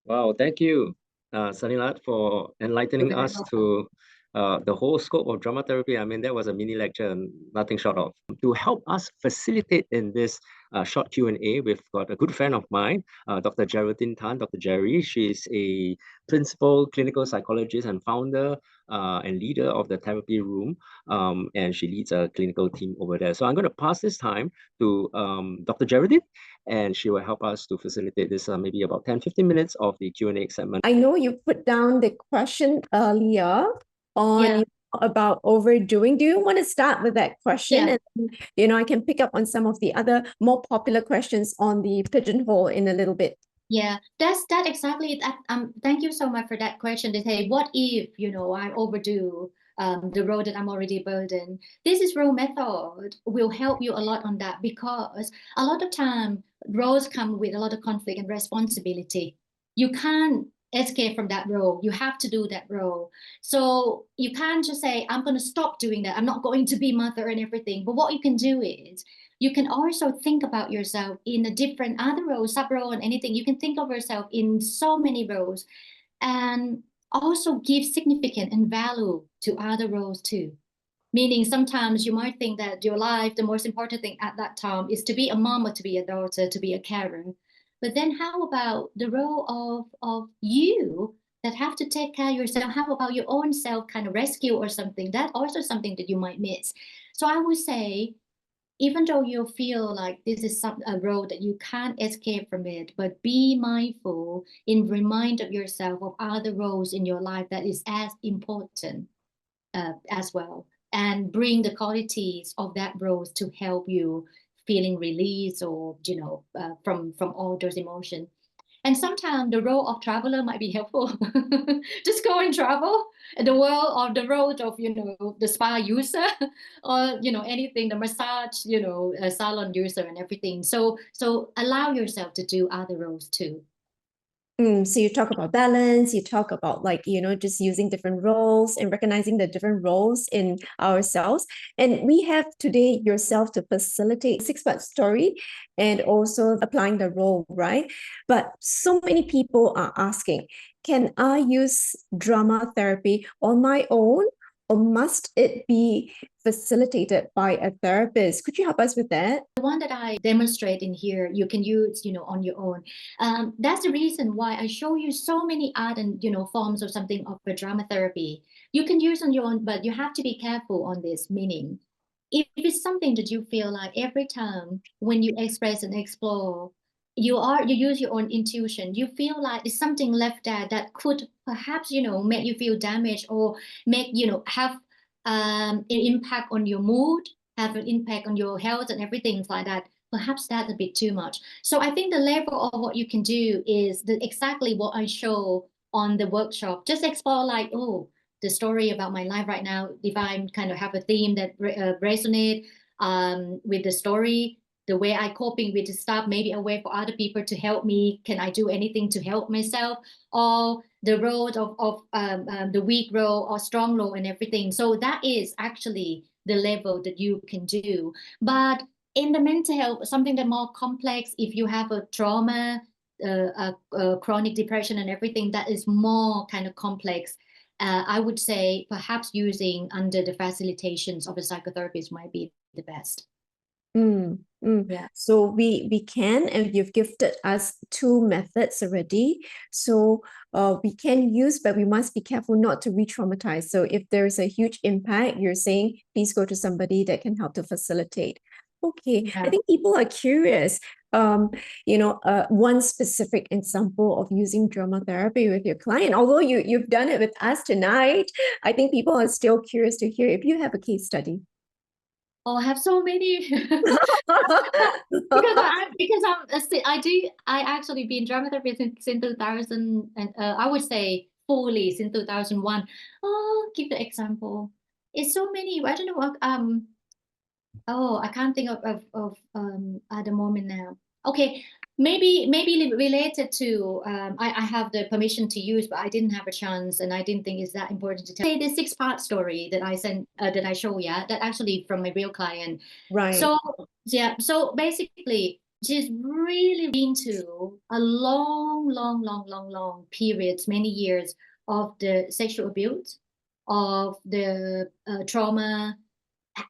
Wow, thank you, Sarinrat, for enlightening us to the whole scope of drama therapy. I mean, that was a mini lecture, and nothing short of. To help us facilitate in this short Q&A, we've got a good friend of mine, Dr. Geraldine Tan, Dr. Jerry. She's a principal clinical psychologist and founder and leader of the therapy room, and she leads a clinical team over there. So I'm going to pass this time to Dr. Geraldine, and she will help us to facilitate this maybe about 10-15 minutes of the Q&A segment. I know you put down the question earlier on about overdoing. Do you want to start with that question? Yeah. And I can pick up on some of the other more popular questions on the pigeonhole in a little bit. Yeah, that's exactly it. Thank you so much for that question. To say, what if I overdo the role that I'm already burdened? This is role method will help you a lot on that, because a lot of time roles come with a lot of conflict and responsibility. You can't escape from that role. You have to do that role. So you can't just say, I'm going to stop doing that. I'm not going to be mother and everything. But what you can do is, you can also think about yourself in a different other role, sub role, and anything. You can think of yourself in so many roles, and also give significance and value to other roles too. Meaning sometimes you might think that your life, the most important thing at that time is to be a mom or to be a daughter, to be a carer. But then how about the role of you that have to take care of yourself. How about your own self kind of rescue or something? That also something that you might miss. So I would say, even though you feel like this is a road that you can't escape from it, but be mindful and remind of yourself of other roles in your life that is as important as well, and bring the qualities of that role to help you feeling release, or from all those emotions. And sometimes the role of traveler might be helpful. Just go and travel the world, or the road of, the spa user, or, anything, the massage, salon user and everything. So allow yourself to do other roles too. So you talk about balance, you talk about just using different roles and recognizing the different roles in ourselves. And we have today yourself to facilitate 6-part story and also applying the role, right? But so many people are asking, can I use drama therapy on my own, or must it be facilitated by a therapist? Could you help us with that? The one that I demonstrate in here, you can use, on your own. That's the reason why I show you so many art and, forms of something of a drama therapy. You can use on your own, but you have to be careful on this, meaning if it's something that you feel like every time when you express and explore, you use your own intuition, you feel like there's something left there that could perhaps, make you feel damaged, or make, have an impact on your mood, have an impact on your health and everything like that. Perhaps that's a bit too much. So I think the level of what you can do is exactly what I show on the workshop. Just explore like, oh, the story about my life right now, if I kind of have a theme that resonate with the story, the way I coping with the stuff, maybe a way for other people to help me. Can I do anything to help myself? Or the road of the weak role or strong role and everything. So that is actually the level that you can do. But in the mental health, something that more complex, if you have a trauma, chronic depression and everything, that is more kind of complex. I would say perhaps using under the facilitations of a psychotherapist might be the best. Yeah. So we can, and you've gifted us 2 methods already. So we can use, but we must be careful not to re-traumatize. So if there's a huge impact, you're saying, please go to somebody that can help to facilitate. Okay. I think people are curious. One specific example of using drama therapy with your client, although you've done it with us tonight, I think people are still curious to hear if you have a case study. Oh, I have so many. I actually been drama therapist since 2000, and I would say fully since 2001. Oh, give the example. It's so many. I don't know what I can't think of at the moment now. Okay, maybe related to I have the permission to use, but I didn't have a chance, and I didn't think it's that important to tell. Say the 6-part story that I sent that I show that actually from my real client. Right. So yeah, so basically she's really been to a long periods, many years of the sexual abuse, of the trauma,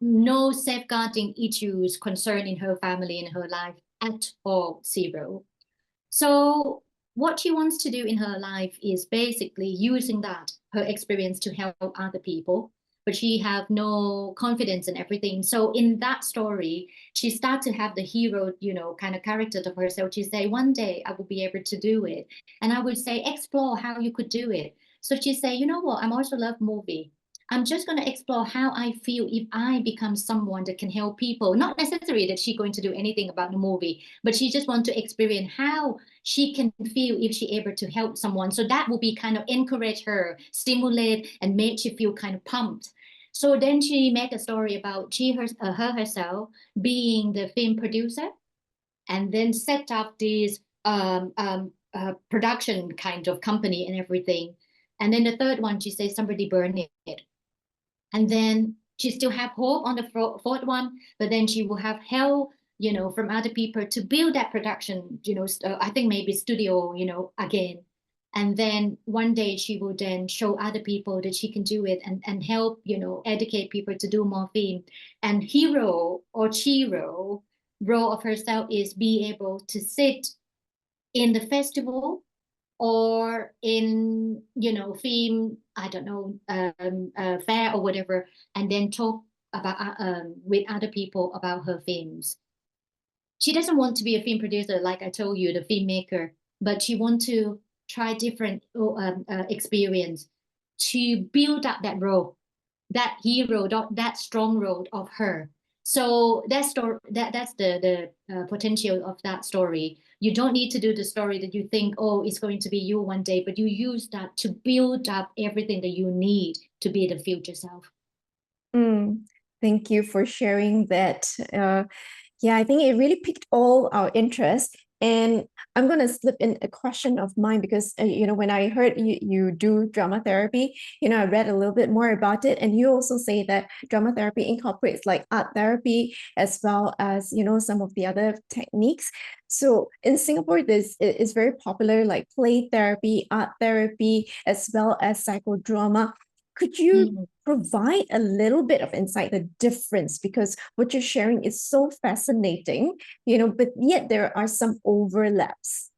no safeguarding issues concerning her family and her life at all, 0. So what she wants to do in her life is basically using that, her experience, to help other people, but she have no confidence in everything. So in that story, she starts to have the hero, kind of character of herself. She say, one day I will be able to do it. And I would say, explore how you could do it. So she say, you know what, I'm also love movie. I'm just going to explore how I feel if I become someone that can help people. Not necessarily that she's going to do anything about the movie, but she just wants to experience how she can feel if she able to help someone. So that will be kind of encourage her, stimulate, and make she feel kind of pumped. So then she make a story about her herself being the film producer, and then set up this production kind of company and everything. And then the third one, she says somebody burned it. And then she still have hope on the fourth one, but then she will have help, from other people to build that production, I think maybe studio, again. And then one day she will then show other people that she can do it, and help, educate people to do more film. And hero or Chiro role of herself is be able to sit in the festival or in, you know, film, I don't know, fair or whatever, and then talk about with other people about her films. She doesn't want to be a film producer, like I told you, the filmmaker, but she wants to try different experience to build up that role, that hero, that strong role of her. So that's the potential of that story. You don't need to do the story that you think, oh, it's going to be you one day, but you use that to build up everything that you need to be the future self. Thank you for sharing that. Yeah, I think it really piqued all our interest. And I'm going to slip in a question of mine because, when I heard you do drama therapy, I read a little bit more about it. And you also say that drama therapy incorporates like art therapy as well as, some of the other techniques. So in Singapore, this is very popular, like play therapy, art therapy, as well as psychodrama. Could you provide a little bit of insight, the difference, because what you're sharing is so fascinating, but yet there are some overlaps.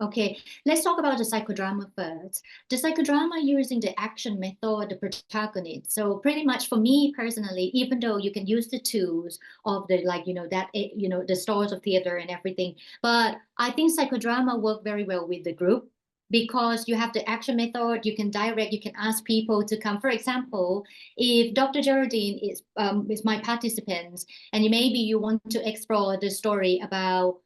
Okay, let's talk about the psychodrama first. The psychodrama using the action method, the protagonist. So pretty much for me personally, even though you can use the tools of the, like, the stores of theater and everything, but I think psychodrama work very well with the group because you have the action method, you can direct, you can ask people to come. For example, if Dr. Geraldine is my participants, and maybe you want to explore the story about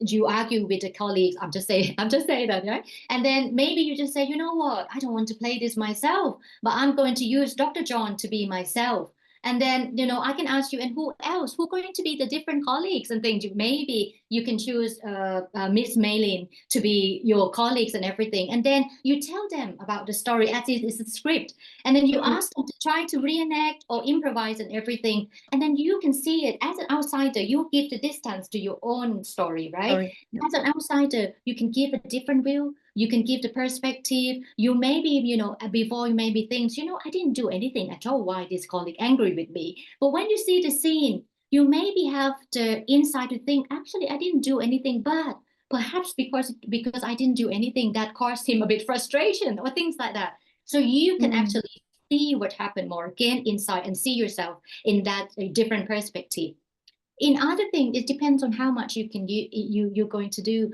you argue with the colleagues. I'm just saying that, right? And then maybe you just say, you know what, I don't want to play this myself, but I'm going to use Dr. John to be myself. And then, I can ask you, and who else? Who are going to be the different colleagues and things? Maybe you can choose Miss Maylin to be your colleagues and everything. And then you tell them about the story as it is a script. And then you ask them to try to reenact or improvise and everything. And then you can see it as an outsider. You give the distance to your own story, right? As an outsider, you can give a different view. You can give the perspective. You maybe, before you maybe think, I didn't do anything at all. Why this colleague angry with me? But when you see the scene, you maybe have the insight to think, actually, I didn't do anything, but perhaps because I didn't do anything, that caused him a bit frustration or things like that. So you can actually see what happened more, gain insight, and see yourself in that different perspective. In other things, it depends on how much you're going to do.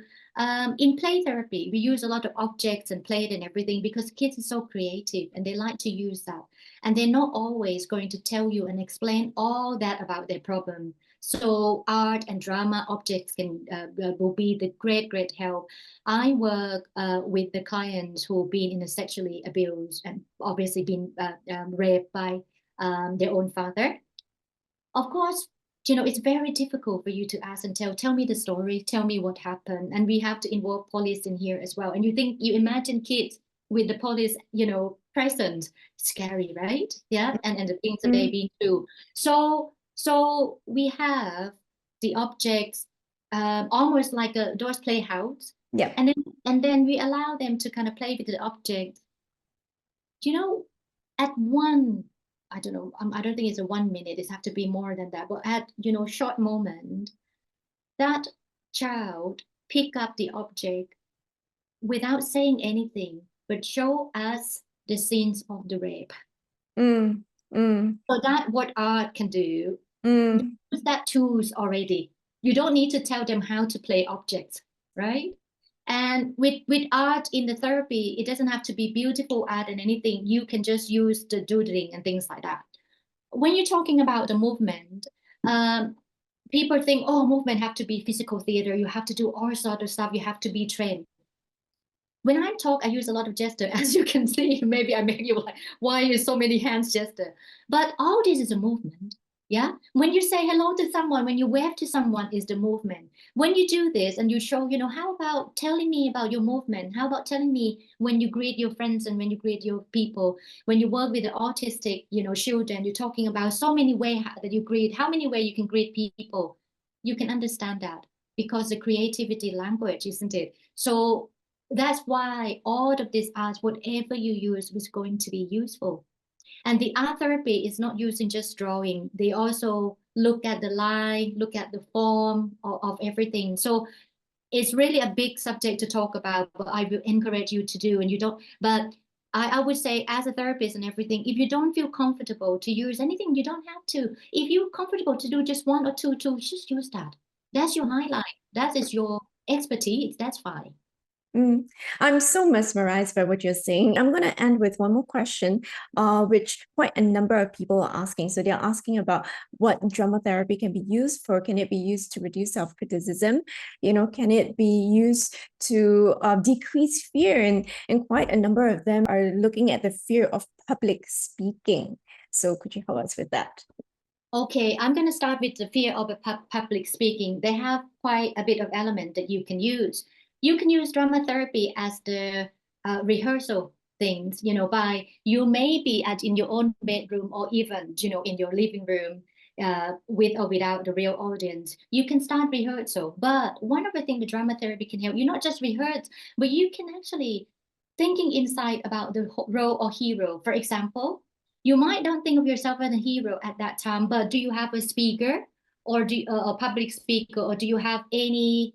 In play therapy, we use a lot of objects and play and everything because kids are so creative and they like to use that. And they're not always going to tell you and explain all that about their problem. So art and drama objects will be the great help. I work with the clients who've been in a sexually abused and obviously been raped by their own father. Of course, it's very difficult for you to ask and tell me the story, tell me what happened. And we have to involve police in here as well. And you imagine kids with the police, present, scary, right? Yeah. And the things that they've been through. So we have the objects almost like a door's playhouse. Yeah. And then we allow them to kind of play with the objects. At one, I don't know, I don't think it's a 1 minute, it have to be more than that. But at, short moment, that child pick up the object without saying anything, but show us the scenes of the rape. So that what art can do, use that tools already. You don't need to tell them how to play objects, right? And with art in the therapy, it doesn't have to be beautiful art and anything. You can just use the doodling and things like that. When you're talking about the movement, people think, oh, movement have to be physical theater. You have to do all sort of stuff. You have to be trained. When I talk, I use a lot of gesture, as you can see. Maybe I make you like, why is so many hands gesture? But all this is a movement. Yeah. When you say hello to someone, when you wave to someone is the movement. When you do this and you show, how about telling me about your movement? How about telling me when you greet your friends and when you greet your people? When you work with the autistic, children, you're talking about so many ways that you greet, how many ways you can greet people. You can understand that because the creativity language, isn't it? So that's why all of this art, whatever you use, is going to be useful. And the art therapy is not using just drawing. They also look at the line, look at the form of everything. So it's really a big subject to talk about, but I will encourage you to do. And you don't, but I would say, as a therapist and everything, if you don't feel comfortable to use anything, you don't have to. If you're comfortable to do just one or two tools, just use that. That's your highlight. That is your expertise. That's fine. I'm so mesmerized by what you're saying. I'm going to end with one more question, which quite a number of people are asking. So they're asking about what drama therapy can be used for. Can it be used to reduce self-criticism? Can it be used to decrease fear? And quite a number of them are looking at the fear of public speaking. So could you help us with that? Okay, I'm going to start with the fear of public speaking. They have quite a bit of element that you can use. You can use drama therapy as the rehearsal things, by you may be in your own bedroom or even, in your living room with or without the real audience. You can start rehearsal. But one of the things the drama therapy can help you not just rehearse, but you can actually thinking inside about the role or hero. For example, you might not think of yourself as a hero at that time, but do you have a speaker or a public speaker, or do you have any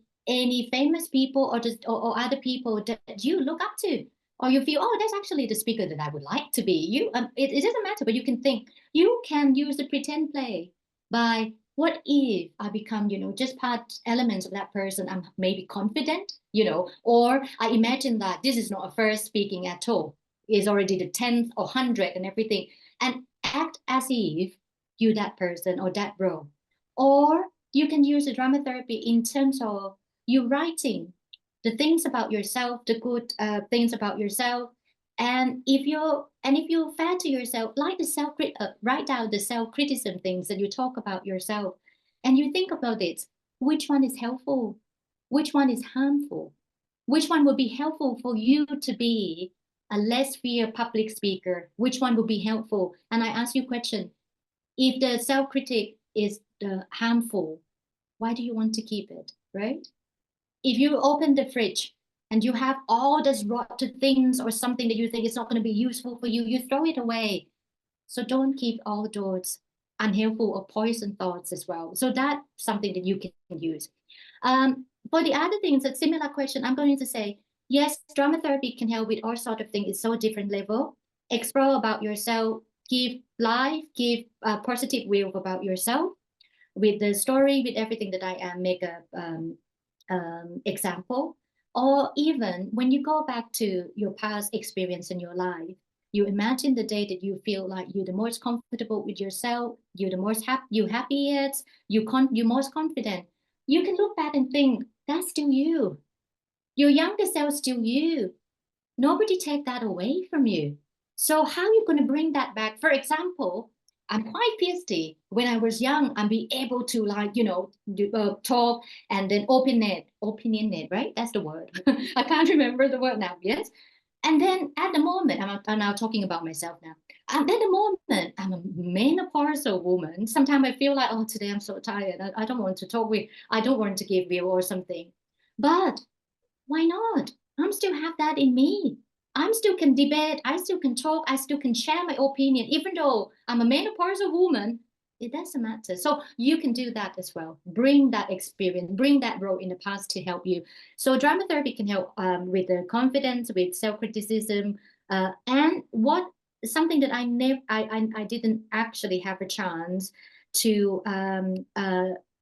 famous people or other people that you look up to, or you feel, oh, that's actually the speaker that I would like to be? It doesn't matter, but you can think. You can use the pretend play by, what if I become, just part elements of that person? I'm maybe confident, or I imagine that this is not a first speaking at all. Is already the 10th or 100th and everything, and act as if you that person or that role. Or you can use the drama therapy in terms of you writing the things about yourself, the good things about yourself. And if you're fair to yourself, like write down the self-criticism things that you talk about yourself, and you think about it. Which one is helpful? Which one is harmful? Which one will be helpful for you to be a less fear public speaker? Which one will be helpful? And I ask you a question. If the self-critic is harmful, why do you want to keep it, right? If you open the fridge and you have all these rotten things or something that you think is not going to be useful for you, you throw it away. So don't keep all those unhelpful or poison thoughts as well. So that's something that you can use. For the other things, a similar question, I'm going to say, yes, drama therapy can help with all sort of things. It's so different level. Explore about yourself, give life, give a positive view about yourself with the story, with everything that I make a example. Or even when you go back to your past experience in your life, you imagine the day that you feel like you're the most comfortable with yourself, you're the most happiest, you're most confident. You can look back and think, that's still you. Your younger self is still you. Nobody take that away from you. So how are you going to bring that back? For example, I'm quite feisty. When I was young, I'm be able to talk and then opinionate, right? That's the word. I can't remember the word now. Yes. And then at the moment, I'm now talking about myself now. At the moment, I'm a menopausal woman. Sometimes I feel like, oh, today I'm so tired. I don't want to talk with, I don't want to give view or something. But why not? I'm still have that in me. I'm still can debate. I still can talk. I still can share my opinion, even though I'm a menopausal woman. It doesn't matter. So you can do that as well. Bring that experience, bring that role in the past to help you. So drama therapy can help with the confidence, with self-criticism, and what something that I didn't actually have a chance to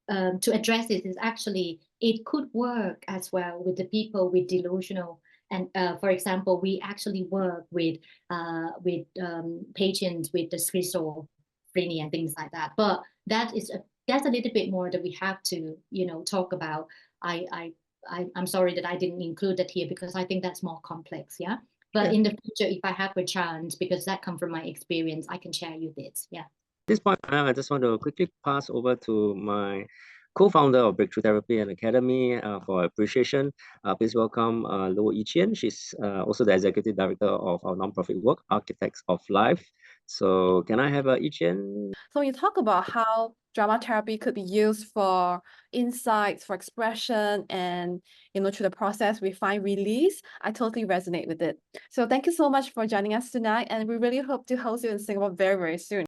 address it is actually it could work as well with the people with delusional. And for example, we actually work with patients with the schizophrenia and things like that. But that's a little bit more that we have to talk about. I'm sorry that I didn't include that here because I think that's more complex. Yeah. But in the future, if I have a chance, because that comes from my experience, I can share you this. Yeah. At this point, I just want to quickly pass over to my co-founder of Breakthrough Therapy and Academy for appreciation. Please welcome Lo Yiqian. She's also the executive director of our nonprofit work, Architects of Life. So can I have Yiqian? So you talk about how drama therapy could be used for insights, for expression, and through the process we find release. I totally resonate with it. So thank you so much for joining us tonight, and we really hope to host you in Singapore very, very soon.